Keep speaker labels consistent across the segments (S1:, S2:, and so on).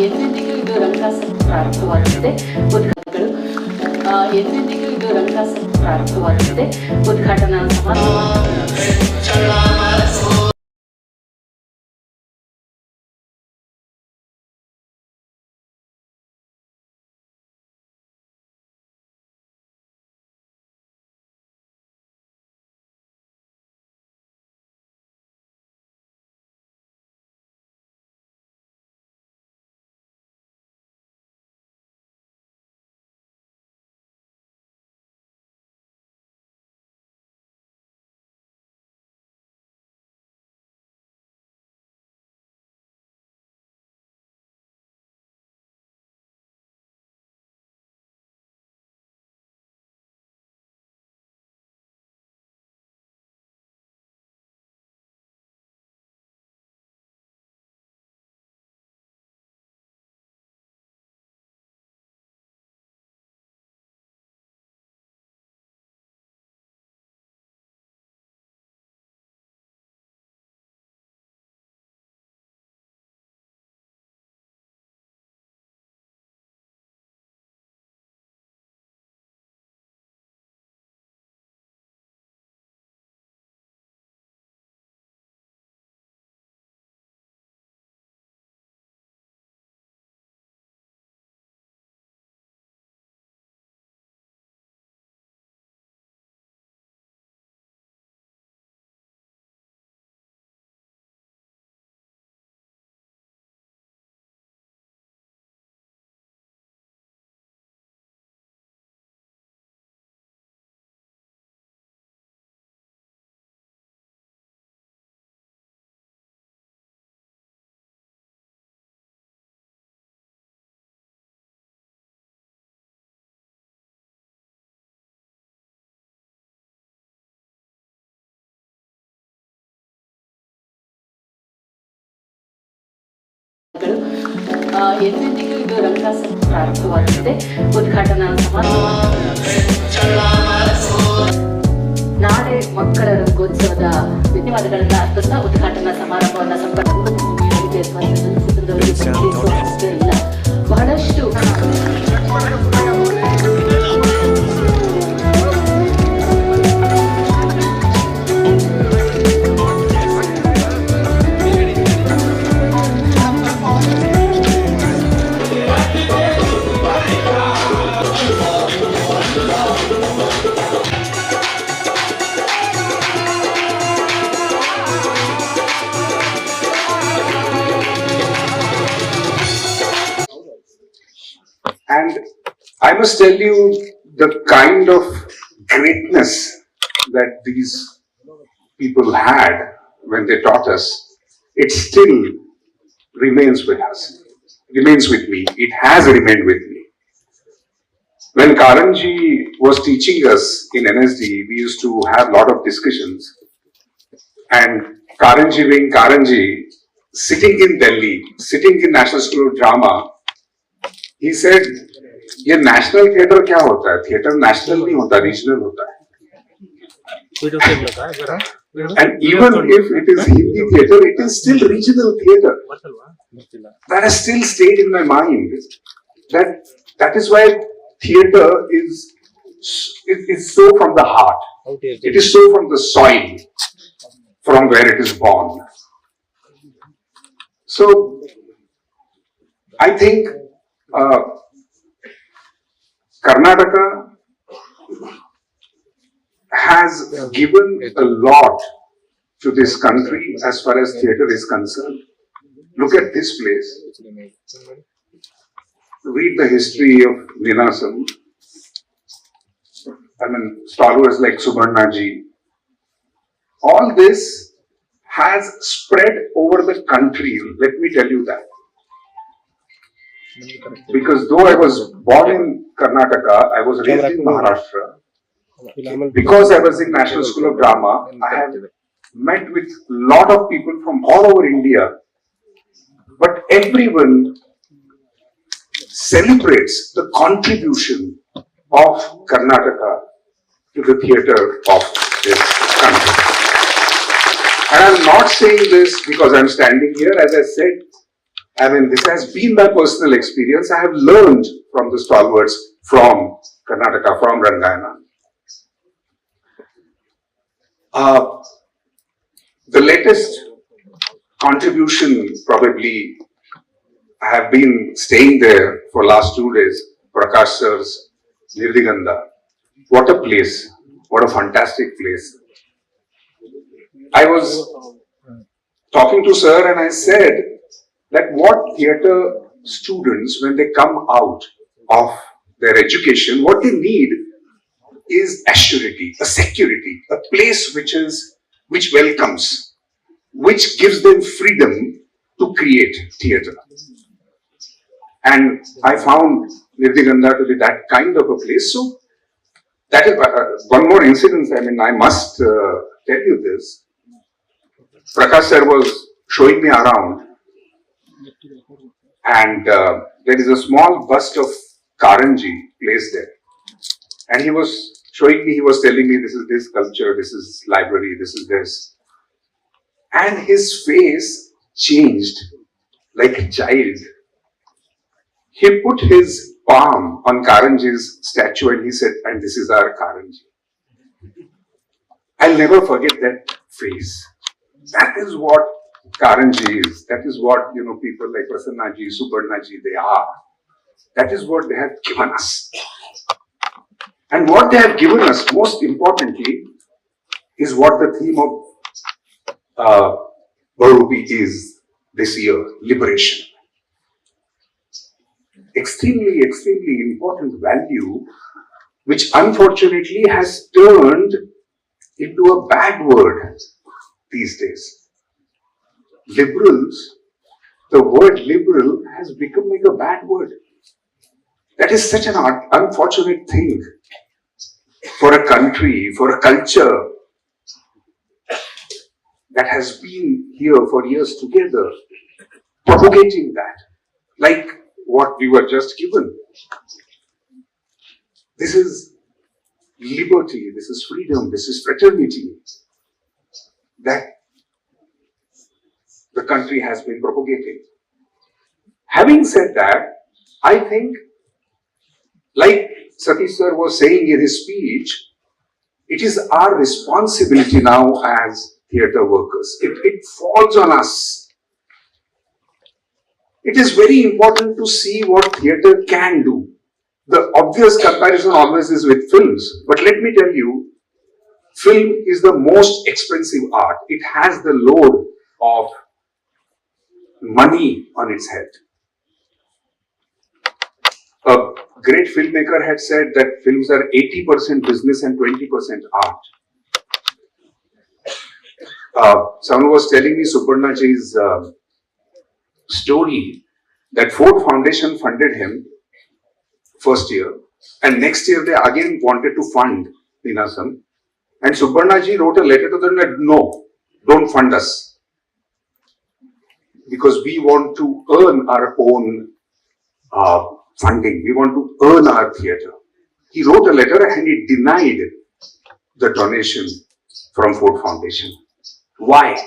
S1: ಎಂದೆಂದಿಗೂ ಇದು ರಂಗಾಸಕ್ತಿ ಪ್ರಾರಂಭವಾಗಿದೆ. ಉದ್ಘಾಟನೆಗಳು ಎಂದೆಂದಿಗೂ ಇದು ರಂಗಾಸಕ್ತಿ ಪ್ರಾರಂಭವಾಗಿದೆ. ಉದ್ಘಾಟನಾ ಎಂದೆಂದಿಗೂ ಇದು ರಂಗಾಸಕ್ತಿ ಪ್ರಾರಂಭವಾಗಿದೆ. ಉದ್ಘಾಟನಾ ನಾಳೆ ಮಕ್ಕಳ ರಂಗೋತ್ಸವದ ಧನ್ಯವಾದಗಳನ್ನು ಅರ್ಪಿಸ್ತಾ ಉದ್ಘಾಟನಾ ಸಮಾರಂಭವನ್ನು ಇಲ್ಲ ಬಹಳಷ್ಟು
S2: And I must tell you, the kind of greatness that these people had when they taught us, it still remains with us, remains with me. It has remained with me. When Karanji was teaching us in NSD, we used to have a lot of discussions. And Karanji being Karanji, sitting in Delhi, sitting in National School of Drama, he said, ये national theatre क्या होता है? Theatre national नहीं होता, regional होता है. And even if it is Hindi theatre, it is still regional theatre. That has still stayed in my mind. That is why theatre is so from the heart. It is so from the soil, from where it is born. So I think Karnataka has given a lot to this country as far as theatre is concerned. Look at this place. Read the history of Ninasam. I mean, stalwarts like Subarna ji. All this has spread over the country. Let me tell you that. Because though I was born in Karnataka, I was raised in Maharashtra. Because I was in National School of Drama, I have met with a lot of people from all over India. But everyone celebrates the contribution of Karnataka to the theatre of this country. And I'm not saying this because I'm standing here. As I said, I mean, this has been my personal experience. I have learned from the stalwarts from Karnataka, from Rangayana. The latest contribution, probably, I have been staying there for last 2 days, Prakash sir's Nirdiganda. What a place. What a fantastic place. I was talking to sir and I said that what theatre students, when they come out of their education, what they need is assurity, a security, a place which welcomes, which gives them freedom to create theatre. And I found Nirdiganda to be that kind of a place. So that is one more incident. I mean, I must tell you this. Prakash sir was showing me around, and there is a small bust of Karanji placed there. And he was showing me, he was telling me, this is this culture, this is library, this is this. And his face changed like a child. He put his palm on Karanji's statue and he said, and this is our Karanji. I'll never forget that face. That is what Karanji is. That is what, people like Prasannaji, Subarnaji, they are. That is what they have given us. And what they have given us, most importantly, is what the theme of Barupi is this year, liberation. Extremely, extremely important value, which unfortunately has turned into a bad word these days. Liberals, the word liberal has become like a bad word. That is such an unfortunate thing for a country, for a culture that has been here for years together, propagating that, like what we were just given. This is liberty, this is freedom, this is fraternity that the country has been propagating. Having said that, I think, like Satish sir was saying in his speech, it is our responsibility now as theatre workers. It falls on us. It is very important to see what theatre can do. The obvious comparison always is with films, but let me tell you, film is the most expensive art. It has the load of money on its head. A great filmmaker had said that films are 80% business and 20% art. Someone was telling me Subarnaji's story that Ford Foundation funded him first year, and next year they again wanted to fund Ninasam, and Subarnaji wrote a letter to them that no, don't fund us, because we want to earn our own funding, we want to earn our theatre. He wrote a letter and he denied the donation from Ford Foundation. Why?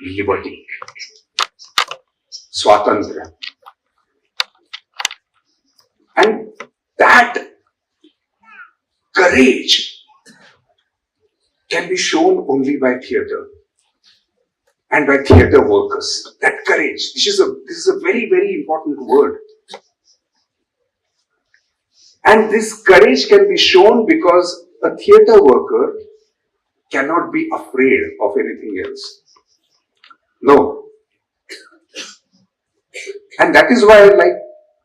S2: Liberty. Swatantra. And that courage can be shown only by theatre and by theatre workers. That courage. This is a very, very important word. And this courage can be shown because a theatre worker cannot be afraid of anything else. No. And that is why, like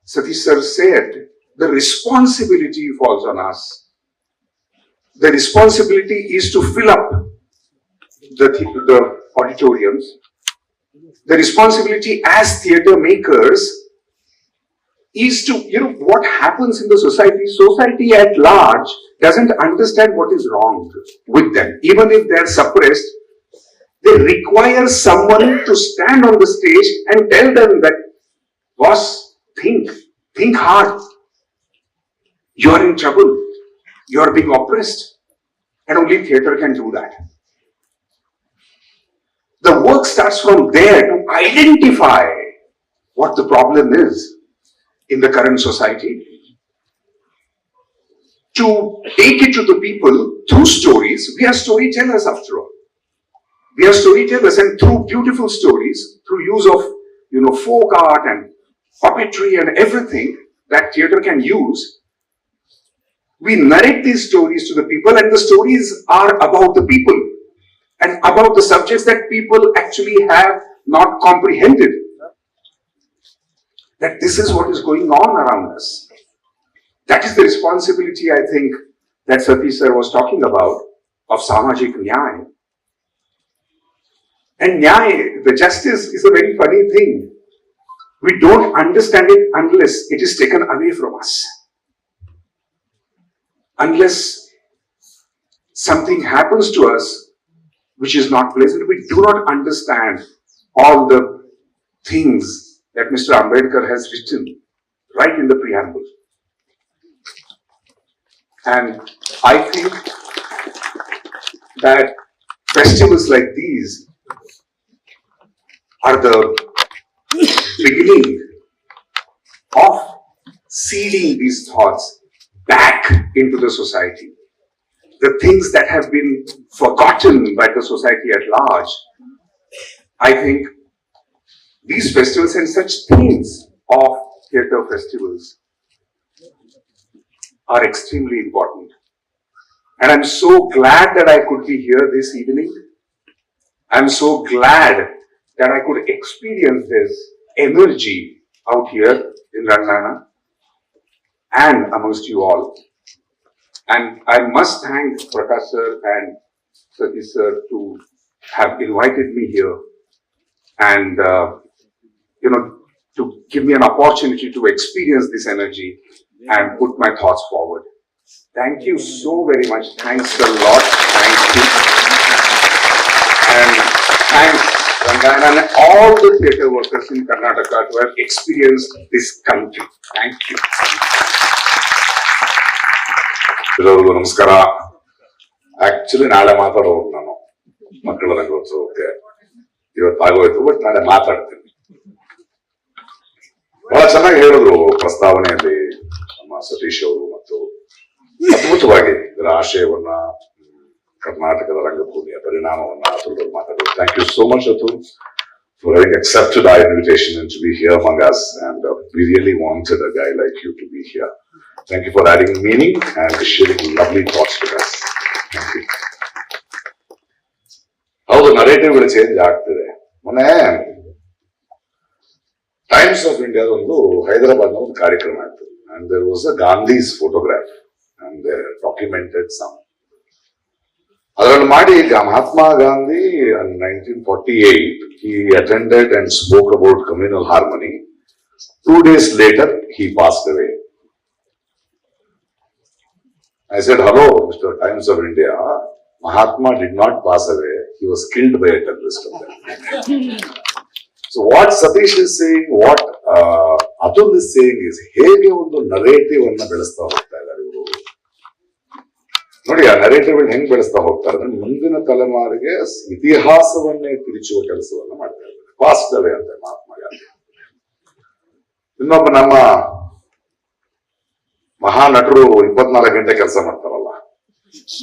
S2: Satish sir said, the responsibility falls on us. The responsibility is to fill up the auditoriums. The responsibility as theatre makers is to, what happens in the society. Society at large doesn't understand what is wrong with them. Even if they are suppressed, they require someone to stand on the stage and tell them that, boss, think hard. You are in trouble. You are being oppressed. And only theatre can do that. The work starts from there to identify what the problem is in the current society, to take it to the people through stories. We are storytellers after all. We are storytellers, and through beautiful stories, through use of, folk art and puppetry and everything that theatre can use, we narrate these stories to the people, and the stories are about the people and about the subjects that people actually have not comprehended. That this is what is going on around us. That is the responsibility, I think, that Satish sir was talking about, of samajik nyaya. And nyaya, the justice, is a very funny thing. We don't understand it unless it is taken away from us. Unless something happens to us which is not pleasant, we do not understand all the things that Mr. Ambedkar has written right in the preamble. And I think that festivals like these are the beginning of seeding these thoughts back into the society. The things that have been forgotten by the society at large. I think these festivals and such themes of theatre festivals are extremely important. And I'm so glad that I could be here this evening. I'm so glad that I could experience this energy out here in Rangana and amongst you all. And I must thank Prakash sir and Satish sir to have invited me here and, to give me an opportunity to experience this energy and put my thoughts forward. Thank you so very much. Thanks a lot. Thank you. And thanks, Rangana, and all the theatre workers in Karnataka who have experienced this country. Thank you.
S3: ಎಲ್ಲರಿಗೂ ನಮಸ್ಕಾರ. Actually ನಾಳೆ ಮಾತಾಡೋದು ನಾನು ಮಕ್ಕಳ ರಂಗೋತ್ಸವಕ್ಕೆ ಇವತ್ತು ಆಗೋಯ್ತು, but ನಾಳೆ ಮಾತಾಡ್ತೀನಿ. ಬಹಳ ಚೆನ್ನಾಗಿ ಹೇಳಿದ್ರು ಪ್ರಸ್ತಾವನೆಯಲ್ಲಿ ನಮ್ಮ ಸತೀಶ್ ಅವರು, ಮತ್ತು ಅದ್ಭುತವಾಗಿ ಇದರ ಆಶಯವನ್ನ, ಕರ್ನಾಟಕದ ರಂಗಭೂಮಿಯ ಪರಿಣಾಮವನ್ನ ಅತುಲ್ ಮಾತಾಡಿದ್ರು. Thank you so much Atul for having accepted our invitation and to be here among us, and we really wanted a guy like you to be here. Thank you for adding meaning and sharing lovely thoughts with us. Thank you. ಹೌದು, ನರೇಟಿವ್ಗಳು change ಆಗ್ತಿದೆ. ಮೊನ್ನೆ times of ಇಂಡಿಯಾದ ಒಂದು ಹೈದರಾಬಾದ್ ಒಂದು ಕಾರ್ಯಕ್ರಮ ಆಯ್ತು, and there was a Gandhi's photograph and they documented some. ಅದರಲ್ಲಿ ಮಾಡಿ Mahatma Gandhi in 1948 he attended and spoke about communal harmony. 2 days later he passed away. I said, hello, Mr. Times of India, Mahatma did not pass away, he was killed by a terrorist. So what Satish is saying, what Atul is saying is, ಹೇಗೆ ಒಂದು narrative ಅನ್ನ ಬೆಳೆಸ್ತಾ ಹೋಗ್ತಾ ಇದ್ದಾರೆ ಇವರು. ನೋಡಿ, ಆ narrative ಹೆಂಗ್ ಬೆಳೆಸ್ತಾ ಹೋಗ್ತಾರೆ ಅಂದ್ರೆ, ಮುಂದಿನ ತಲೆಮಾರಿಗೆ ಇತಿಹಾಸವನ್ನೇ ತಿರುಚುವ ಕೆಲಸವನ್ನ ಮಾಡ್ತಾ ಇದ್ದಾರೆ. ಪಾಸ್ಟ್ ಅವೇ ಅಂತ ಮಹಾತ್ಮ ಗಾಂಧಿ. ಇನ್ನೊಬ್ಬ ನಮ್ಮ ಮಹಾನಟರು 24 ಗಂಟೆ ಕೆಲಸ ಮಾಡ್ತಾರಲ್ಲ,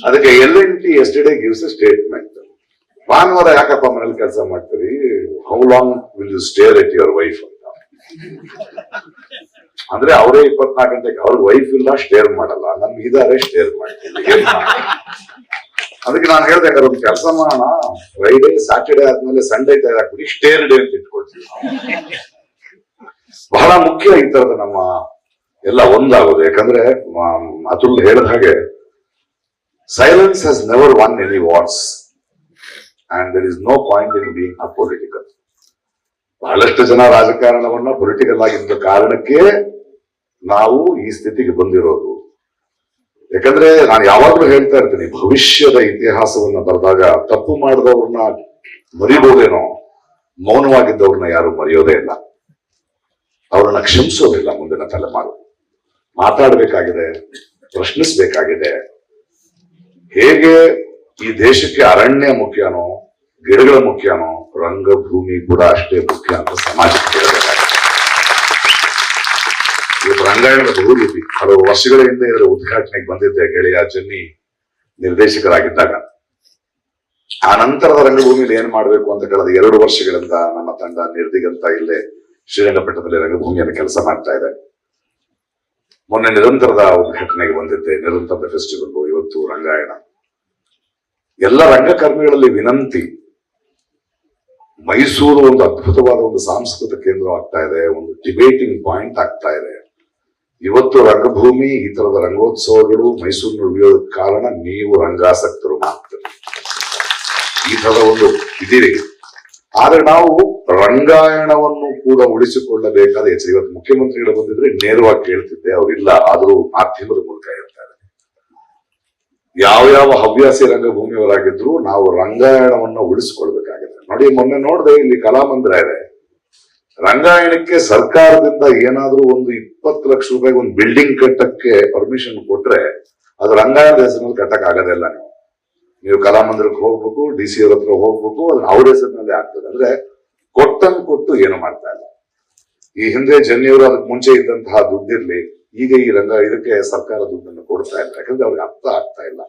S3: ಅದಕ್ಕೆ LNT yesterday gives a statement. ಭಾನುವಾರ ಯಾಕಪ್ಪ ಮನೇಲಿ ಕೆಲಸ ಮಾಡ್ತೀರಿ, how long will you stare at your wife ಅಂತ. ಅಂದ್ರೆ ಅವರೇ 24 ಗಂಟೆಗೆ ಅವ್ರ ವೈಫ್ ಇಲ್ಲ, ಸ್ಟೇರ್ ಮಾಡಲ್ಲ, ನಮ್ಗೆ ಇದಾರೆ ಸ್ಟೇರ್ ಮಾಡ್ತೀವಿ. ಅದಕ್ಕೆ ನಾನು ಹೇಳ್ದೆ, ಒಂದು ಕೆಲಸ ಮಾಡೋಣ, ಫ್ರೈಡೇ ಸ್ಯಾಟರ್ಡೇ ಆದ್ಮೇಲೆ ಸಂಡೇ ಹಾಕ್ಬಿಡಿ, ಸ್ಟೇರ್ ಡೇ ಅಂತ ಇಟ್ಕೊಳ್ತೀವಿ. ಬಹಳ ಮುಖ್ಯ ಈ ತರದ ನಮ್ಮ ಎಲ್ಲ ಒಂದಾಗೋದು. ಯಾಕಂದ್ರೆ ಅತುಲ್ ಹೇಳಿದ ಹಾಗೆ, silence has never won any wars and there is no point in being apolitical. ಬಹಳಷ್ಟು ಜನ ರಾಜಕಾರಣವನ್ನ ಪೊಲಿಟಿಕಲ್ ಆಗಿದ್ದ ಕಾರಣಕ್ಕೆ ನಾವು ಈ ಸ್ಥಿತಿಗೆ ಬಂದಿರೋದು. ಯಾಕಂದ್ರೆ ನಾನು ಯಾವಾಗ್ಲೂ ಹೇಳ್ತಾ ಇರ್ತೀನಿ, ಭವಿಷ್ಯದ ಇತಿಹಾಸವನ್ನ ಬರೆದಾಗ ತಪ್ಪು ಮಾಡಿದವ್ರನ್ನ ಮರಿಬಹುದೇನೋ, ಮೌನವಾಗಿದ್ದವ್ರನ್ನ ಯಾರು ಮರೆಯೋದೇ ಇಲ್ಲ, ಅವರನ್ನ ಕ್ಷಮಿಸೋದಿಲ್ಲ. ಮುಂದಿನ ತಲೆಮಾರು ಮಾತಾಡಬೇಕಾಗಿದೆ, ಪ್ರಶ್ನಿಸಬೇಕಾಗಿದೆ. ಹೇಗೆ ಈ ದೇಶಕ್ಕೆ ಅರಣ್ಯ ಮುಖ್ಯನೋ, ಗಿಡಗಳ ಮುಖ್ಯನೋ, ರಂಗಭೂಮಿ ಕೂಡ ಅಷ್ಟೇ ಮುಖ್ಯ ಅಂತ ಸಮಾಜಕ್ಕೆ ಹೇಳಬೇಕಾಗಿದೆ. ಇವತ್ತು ರಂಗಾಯಣದ ಬಹುರೂಪಿ. ಹಲವು ವರ್ಷಗಳ ಹಿಂದೆ ಇದರ ಉದ್ಘಾಟನೆಗೆ ಬಂದಿದ್ದೆ ಗೆಳೆಯ ಜನ್ನಿ ನಿರ್ದೇಶಕರಾಗಿದ್ದಾಗ. ಆ ನಂತರದ ರಂಗಭೂಮಿಯಲ್ಲಿ ಏನ್ ಮಾಡ್ಬೇಕು ಅಂತ ಕಳೆದ 2 ವರ್ಷಗಳಿಂದ ನಮ್ಮ ತಂಡ ನಿರ್ದಿಗಂತ ಇಲ್ಲೇ ಶ್ರೀರಂಗಪಟ್ಟಣದಲ್ಲಿ ರಂಗಭೂಮಿಯನ್ನು ಕೆಲಸ ಮಾಡ್ತಾ ಇದೆ. ಮೊನ್ನೆ ನಿರಂತರದ ಉದ್ಘಾಟನೆಗೆ ಬಂದಿದ್ದೆ, ನಿರಂತರದ ಫೆಸ್ಟಿವಲ್, ಇವತ್ತು ರಂಗಾಯಣ. ಎಲ್ಲ ರಂಗಕರ್ಮಿಗಳಲ್ಲಿ ವಿನಂತಿ, ಮೈಸೂರು ಒಂದು ಅದ್ಭುತವಾದ ಒಂದು ಸಾಂಸ್ಕೃತಿಕ ಕೇಂದ್ರವಾಗ್ತಾ ಇದೆ, ಒಂದು ಡಿಬೇಟಿಂಗ್ ಪಾಯಿಂಟ್ ಆಗ್ತಾ ಇದೆ. ಇವತ್ತು ರಂಗಭೂಮಿ ಈ ತರದ ರಂಗೋತ್ಸವಗಳು ಮೈಸೂರಿನ ಉಳಿಯೋದಕ್ಕೆ ಕಾರಣ ನೀವು ರಂಗಾಸಕ್ತರು ಮಾತ್ರ. ಈ ತರದ ಒಂದು ಇದೀರಿ. ಆದ್ರೆ ನಾವು ರಂಗಾಯಣವನ್ನು ಕೂಡ ಉಳಿಸಿಕೊಳ್ಳಬೇಕಾದ ಎಚ್ಚರ. ಇವತ್ತು ಮುಖ್ಯಮಂತ್ರಿಗಳು ಬಂದಿದ್ರೆ ನೇರವಾಗಿ ಕೇಳ್ತಿದ್ದೆ, ಅವರಿಲ್ಲ, ಆದರೂ ಮಾಧ್ಯಮದ ಮೂಲಕ ಹೇಳ್ತಾರೆ. ಯಾವ ಹವ್ಯಾಸಿ ರಂಗಭೂಮಿಯವರಾಗಿದ್ರು ನಾವು ರಂಗಾಯಣವನ್ನು ಉಳಿಸಿಕೊಳ್ಬೇಕಾಗಿದೆ. ನೋಡಿ, ಮೊನ್ನೆ ನೋಡಿದೆ, ಇಲ್ಲಿ ಕಲಾಮಂದಿರ ಇದೆ, ರಂಗಾಯಣಕ್ಕೆ ಸರ್ಕಾರದಿಂದ ಏನಾದ್ರೂ ಒಂದು 20 ಲಕ್ಷ ರೂಪಾಯಿಗೆ ಒಂದು ಬಿಲ್ಡಿಂಗ್ ಕಟ್ಟಕ್ಕೆ ಪರ್ಮಿಷನ್ ಕೊಟ್ರೆ ಅದು ರಂಗಾಯಣದ ಹೆಸರಿನಲ್ಲಿ ಕಟ್ಟಕ್ ಆಗೋದಿಲ್ಲ. ನೀವು ಕಲಾಮಂದಿರಕ್ಕೆ ಹೋಗ್ಬೇಕು, DC ಅವ್ರ ಹತ್ರ ಹೋಗ್ಬೇಕು, ಅದನ್ನ ಅವ್ರ ಹೆಸರಿನಲ್ಲಿ ಆಗ್ತದೆ. ಅಂದ್ರೆ ಕೊಟ್ಟು ಏನು ಮಾಡ್ತಾ ಇಲ್ಲ. ಈ ಹಿಂದೆ ಜನ್ನಿಯವರು ಅದಕ್ಕೆ ಮುಂಚೆ ಇದ್ದಂತಹ ದುಡ್ಡಿರ್ಲಿ, ಈಗ ಈ ಇದಕ್ಕೆ ಸರ್ಕಾರ ದುಡ್ಡನ್ನು ಕೊಡ್ತಾ ಇಲ್ಲ, ಯಾಕಂದ್ರೆ ಅವ್ರಿಗೆ ಅರ್ಥ ಆಗ್ತಾ ಇಲ್ಲ.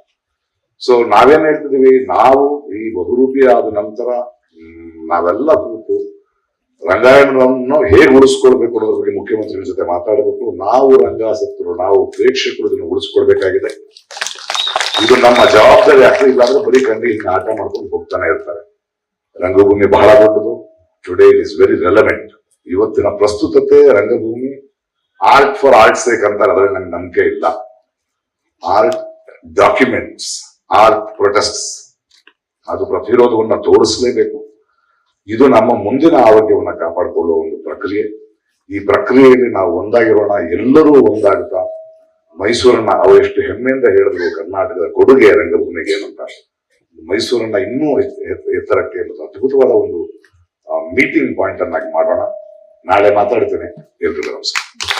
S3: ಸೊ ನಾವೇನ್ ಹೇಳ್ತಿದೀವಿ, ನಾವು ಈ ಬಹುರೂಪಿ ಆದ ನಂತರ ನಾವೆಲ್ಲ ಕೂತು ರಂಗಾಯಣವನ್ನು ಹೇಗೆ ಉಳಿಸ್ಕೊಳ್ಬೇಕು ಅನ್ನೋದ್ರ ಬಗ್ಗೆ ಮುಖ್ಯಮಂತ್ರಿಗಳ ಜೊತೆ ಮಾತಾಡಬೇಕು. ನಾವು ರಂಗಾಸಕ್ತರು, ನಾವು ಪ್ರೇಕ್ಷಕರು ಇದನ್ನು ಉಳಿಸ್ಕೊಳ್ಬೇಕಾಗಿದೆ. ಇದು ನಮ್ಮ ಜವಾಬ್ದಾರಿ. ಯಾಕೆ ಇಲ್ಲ ಅಂದ್ರೆ ಬರೀ ಕಣ್ಣಿಗೆ ಆಟ ಮಾಡ್ಕೊಂಡು ಹೋಗ್ತಾನೆ ಇರ್ತಾರೆ. ರಂಗಭೂಮಿ ಬಹಳ ದೊಡ್ಡದು. Today it is very relevant. ಇವತ್ತಿನ ಪ್ರಸ್ತುತತೆ ರಂಗಭೂಮಿ ಆರ್ಟ್ ಫಾರ್ ಆರ್ಟ್ ಸೇಕ್ ಅಂತಾರೆ, ಅದ್ರಲ್ಲಿ ನಂಗೆ ನಂಬಿಕೆ ಇಲ್ಲ. ಆರ್ಟ್ ಡಾಕ್ಯುಮೆಂಟ್ಸ್, ಆರ್ಟ್ ಪ್ರೊಟೆಸ್ಟ್ಸ್, ಅದು ಪ್ರತಿರೋಧವನ್ನ ತೋರಿಸಲೇಬೇಕು. ಇದು ನಮ್ಮ ಮುಂದಿನ ಆರೋಗ್ಯವನ್ನ ಕಾಪಾಡಿಕೊಳ್ಳುವ ಒಂದು ಪ್ರಕ್ರಿಯೆ. ಈ ಪ್ರಕ್ರಿಯೆಯಲ್ಲಿ ನಾವು ಒಂದಾಗಿರೋಣ, ಎಲ್ಲರೂ ಒಂದಾಗುತ್ತಾ ಮೈಸೂರನ್ನ ಅವರು ಎಷ್ಟು ಹೆಮ್ಮೆಯಿಂದ ಹೇಳಿದ್ರು, ಕರ್ನಾಟಕದ ಕೊಡುಗೆ ರಂಗಭೂಮಿಗೆ ಏನಂತ, ಮೈಸೂರನ್ನ ಇನ್ನೂ ಎತ್ತರಕ್ಕೆ ಅದ್ಭುತವಾದ ಒಂದು ಮೀಟಿಂಗ್ ಪಾಯಿಂಟ್ ಅನ್ನಾಗಿ ಮಾಡೋಣ. ನಾಳೆ ಮಾತಾಡ್ತೇನೆ. ಎಲ್ರಿಗೂ ನಮಸ್ಕಾರ.